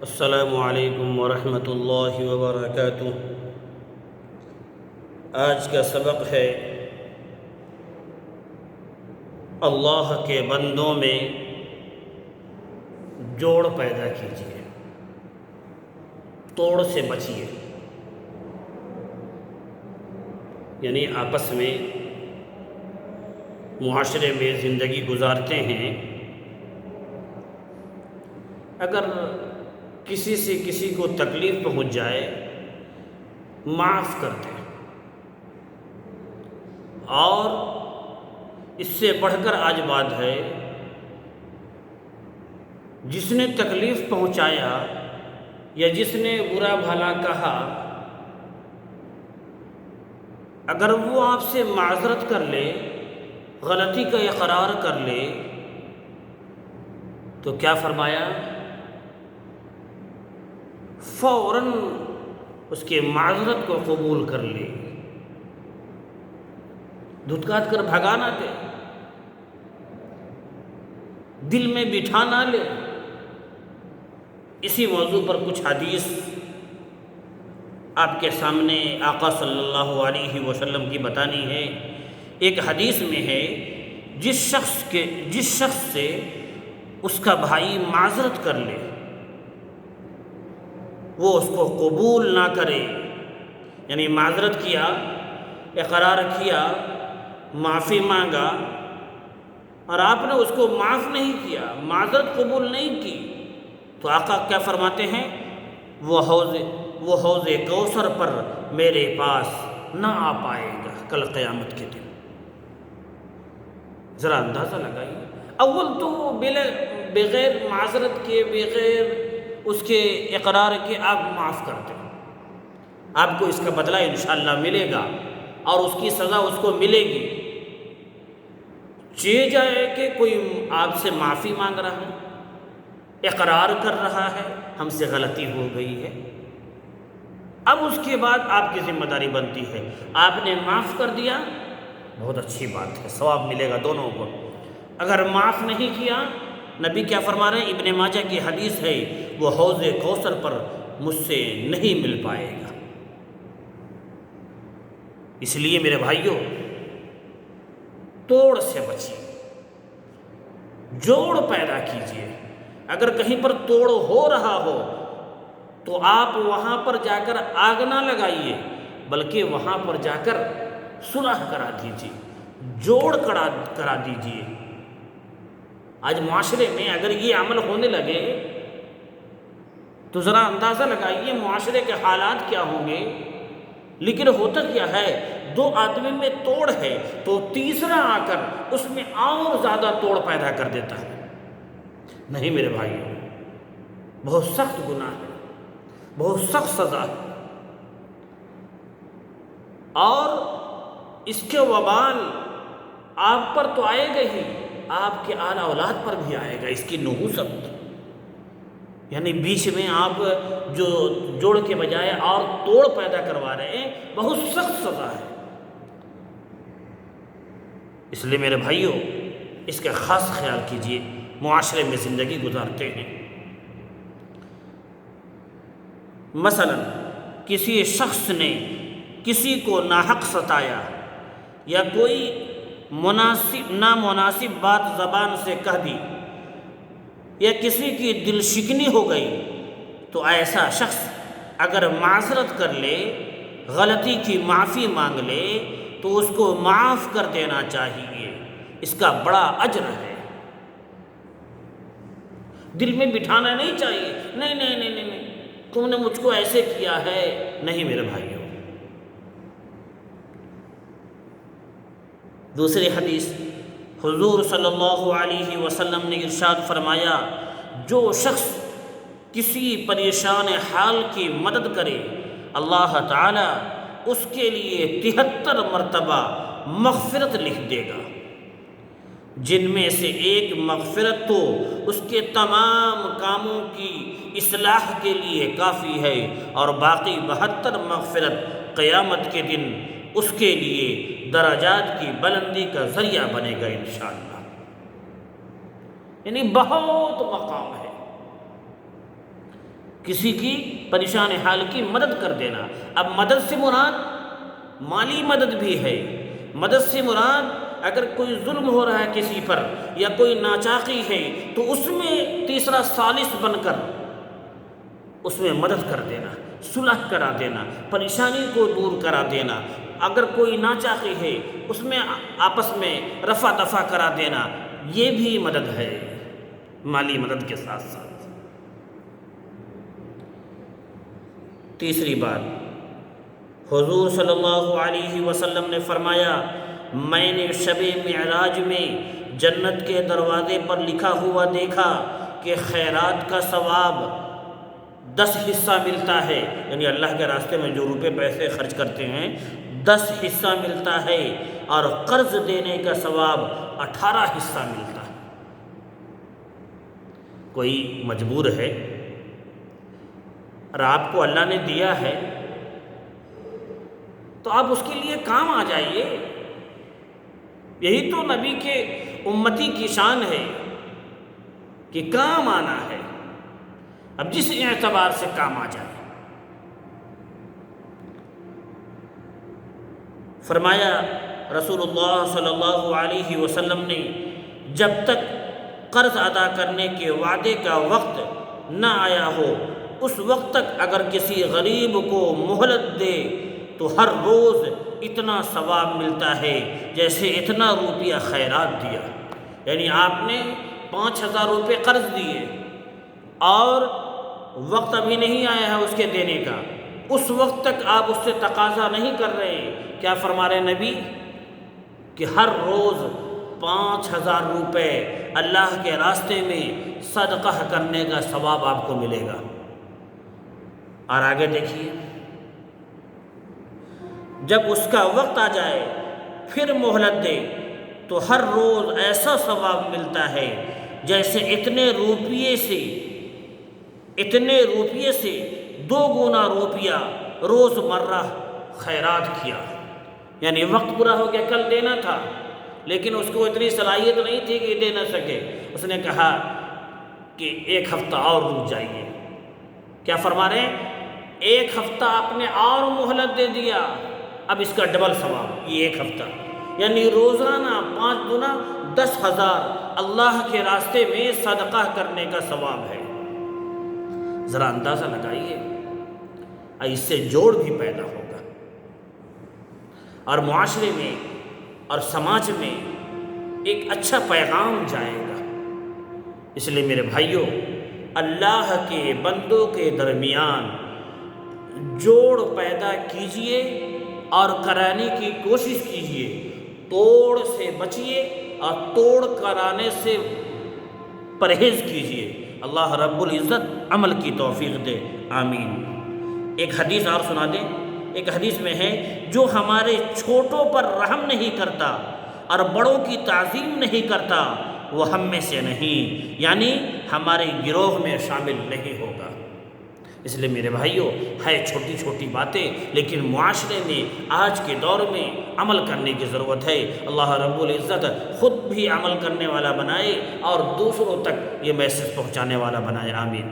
السلام علیکم ورحمۃ اللہ وبرکاتہ۔ آج کا سبق ہے اللہ کے بندوں میں جوڑ پیدا کیجیے، توڑ سے بچیے۔ یعنی آپس میں معاشرے میں زندگی گزارتے ہیں، اگر کسی سے کسی کو تکلیف پہنچ جائے معاف کر دیں، اور اس سے بڑھ کر آج بات ہے، جس نے تکلیف پہنچایا یا جس نے برا بھلا کہا، اگر وہ آپ سے معذرت کر لے، غلطی کا اقرار کر لے، تو کیا فرمایا؟ فوراً اس کے معذرت کو قبول کر لے، دھتکار کر بھگا نہ دے، دل میں بٹھا نہ لے۔ اسی موضوع پر کچھ حدیث آپ کے سامنے آقا صلی اللہ علیہ وسلم کی بتانی ہے۔ ایک حدیث میں ہے، جس شخص سے اس کا بھائی معذرت کر لے، وہ اس کو قبول نہ کرے، یعنی معذرت کیا، اقرار کیا، معافی مانگا، اور آپ نے اس کو معاف نہیں کیا، معذرت قبول نہیں کی، تو آقا کیا فرماتے ہیں؟ وہ حوض کوثر پر میرے پاس نہ آ پائے گا کل قیامت کے دن۔ ذرا اندازہ لگائیے، اول تو بغیر معذرت کے، بغیر اس کے اقرار کے آپ معاف کرتے ہیں، آپ کو اس کا بدلہ انشاءاللہ ملے گا، اور اس کی سزا اس کو ملے گی۔ چیز ہے کہ کوئی آپ سے معافی مانگ رہا ہے، اقرار کر رہا ہے ہم سے غلطی ہو گئی ہے، اب اس کے بعد آپ کی ذمہ داری بنتی ہے، آپ نے معاف کر دیا، بہت اچھی بات ہے، ثواب ملے گا دونوں کو۔ اگر معاف نہیں کیا، نبی کیا فرما رہے ہیں؟ ابن ماجہ کی حدیث ہے، وہ حوض کوثر پر مجھ سے نہیں مل پائے گا۔ اس لیے میرے بھائیوں، توڑ سے بچیے، جوڑ پیدا کیجیے۔ اگر کہیں پر توڑ ہو رہا ہو تو آپ وہاں پر جا کر آگ نہ لگائیے، بلکہ وہاں پر جا کر صلح کرا دیجیے، جوڑ کرا دیجیے۔ آج معاشرے میں اگر یہ عمل ہونے لگے تو ذرا اندازہ لگائیے معاشرے کے حالات کیا ہوں گے۔ لیکن ہوتا کیا ہے، دو آدمی میں توڑ ہے تو تیسرا آ کر اس میں اور زیادہ توڑ پیدا کر دیتا ہے۔ نہیں میرے بھائیوں، بہت سخت گناہ ہے، بہت سخت سزا ہے، اور اس کے وبال آپ پر تو آئے گا ہی، آپ کے اعلیٰ اولاد پر بھی آئے گا اس کی نحوست۔ یعنی بیچ میں آپ جو جوڑ کے بجائے اور توڑ پیدا کروا رہے ہیں، بہت سخت سزا ہے۔ اس لیے میرے بھائیوں، اس کا خاص خیال کیجیے، معاشرے میں زندگی گزارتے ہیں۔ مثلا کسی شخص نے کسی کو ناحق ستایا، یا کوئی نامناسب بات زبان سے کہہ دی، یا کسی کی دل شکنی ہو گئی، تو ایسا شخص اگر معذرت کر لے، غلطی کی معافی مانگ لے، تو اس کو معاف کر دینا چاہیے، اس کا بڑا اجر ہے۔ دل میں بٹھانا نہیں چاہیے، نہیں نہیں نہیں نہیں نہیں تم نے مجھ کو ایسے کیا ہے، نہیں میرے بھائیوں۔ دوسری حدیث، حضور صلی اللہ علیہ وسلم نے ارشاد فرمایا، جو شخص کسی پریشان حال کی مدد کرے، اللہ تعالی اس کے لیے 73 مرتبہ مغفرت لکھ دے گا، جن میں سے ایک مغفرت تو اس کے تمام کاموں کی اصلاح کے لیے کافی ہے، اور باقی 72 مغفرت قیامت کے دن اس کے لیے درجات کی بلندی کا ذریعہ بنے گا انشاءاللہ۔ یعنی بہت مقام ہے۔ کسی کی پریشان حال کی مدد کر دینا۔ اب مدد سے مراد مالی مدد بھی ہے، مدد سے مراد اگر کوئی ظلم ہو رہا ہے کسی پر یا کوئی ناچاقی ہے تو اس میں تیسرا ثالث بن کر اس میں مدد کر دینا، صلح کرا دینا، پریشانی کو دور کرا دینا۔ اگر کوئی ناچاقی ہے اس میں آپس میں رفع دفع کرا دینا، یہ بھی مدد ہے مالی مدد کے ساتھ ساتھ۔ تیسری بات، حضور صلی اللہ علیہ وسلم نے فرمایا، میں نے شب معراج میں جنت کے دروازے پر لکھا ہوا دیکھا کہ خیرات کا ثواب 10 حصہ ملتا ہے، یعنی اللہ کے راستے میں جو روپے پیسے خرچ کرتے ہیں 10 حصہ ملتا ہے، اور قرض دینے کا ثواب 18 حصہ ملتا ہے۔ کوئی مجبور ہے اور آپ کو اللہ نے دیا ہے تو آپ اس کے لیے کام آ جائیے۔ یہی تو نبی کے امتی کی شان ہے کہ کام آنا ہے، اب جس اعتبار سے کام آ جائے۔ فرمایا رسول اللہ صلی اللہ علیہ وسلم نے، جب تک قرض ادا کرنے کے وعدے کا وقت نہ آیا ہو اس وقت تک اگر کسی غریب کو مہلت دے تو ہر روز اتنا ثواب ملتا ہے جیسے اتنا روپیہ خیرات دیا۔ یعنی آپ نے 5000 روپے قرض دیے اور وقت ابھی نہیں آیا ہے اس کے دینے کا، اس وقت تک آپ اس سے تقاضا نہیں کر رہے، کیا فرما رہے نبی کہ ہر روز 5000 روپے اللہ کے راستے میں صدقہ کرنے کا ثواب آپ کو ملے گا۔ اور آگے دیکھیے، جب اس کا وقت آ جائے پھر مہلت دے تو ہر روز ایسا ثواب ملتا ہے جیسے اتنے روپیے سے 2 گنا روپیہ روز مرہ خیرات کیا۔ یعنی وقت پورا ہو گیا، کل دینا تھا لیکن اس کو اتنی صلاحیت نہیں تھی کہ دے نہ سکے، اس نے کہا کہ 1 ہفتہ اور رک جائیے۔ کیا فرما رہے ہیں؟ 1 ہفتہ آپ نے اور مہلت دے دیا، اب اس کا ڈبل ثواب، یہ 1 ہفتہ یعنی روزانہ 5 گنا 10,000 اللہ کے راستے میں صدقہ کرنے کا ثواب ہے۔ ذرا اندازہ لگائیے، اس سے جوڑ بھی پیدا ہوگا اور معاشرے میں اور سماج میں ایک اچھا پیغام جائے گا۔ اس لیے میرے بھائیوں، اللہ کے بندوں کے درمیان جوڑ پیدا کیجئے اور کرانے کی کوشش کیجئے، توڑ سے بچیے اور توڑ کرانے سے پرہیز کیجئے۔ اللہ رب العزت عمل کی توفیق دے، آمین۔ ایک حدیث اور سنا دیں۔ ایک حدیث میں ہے، جو ہمارے چھوٹوں پر رحم نہیں کرتا اور بڑوں کی تعظیم نہیں کرتا وہ ہم میں سے نہیں، یعنی ہمارے گروہ میں شامل نہیں ہوگا۔ اس لیے میرے بھائیوں، ہے چھوٹی چھوٹی باتیں لیکن معاشرے میں آج کے دور میں عمل کرنے کی ضرورت ہے۔ اللہ رب العزت خود بھی عمل کرنے والا بنائے اور دوسروں تک یہ میسج پہنچانے والا بنائے، آمین۔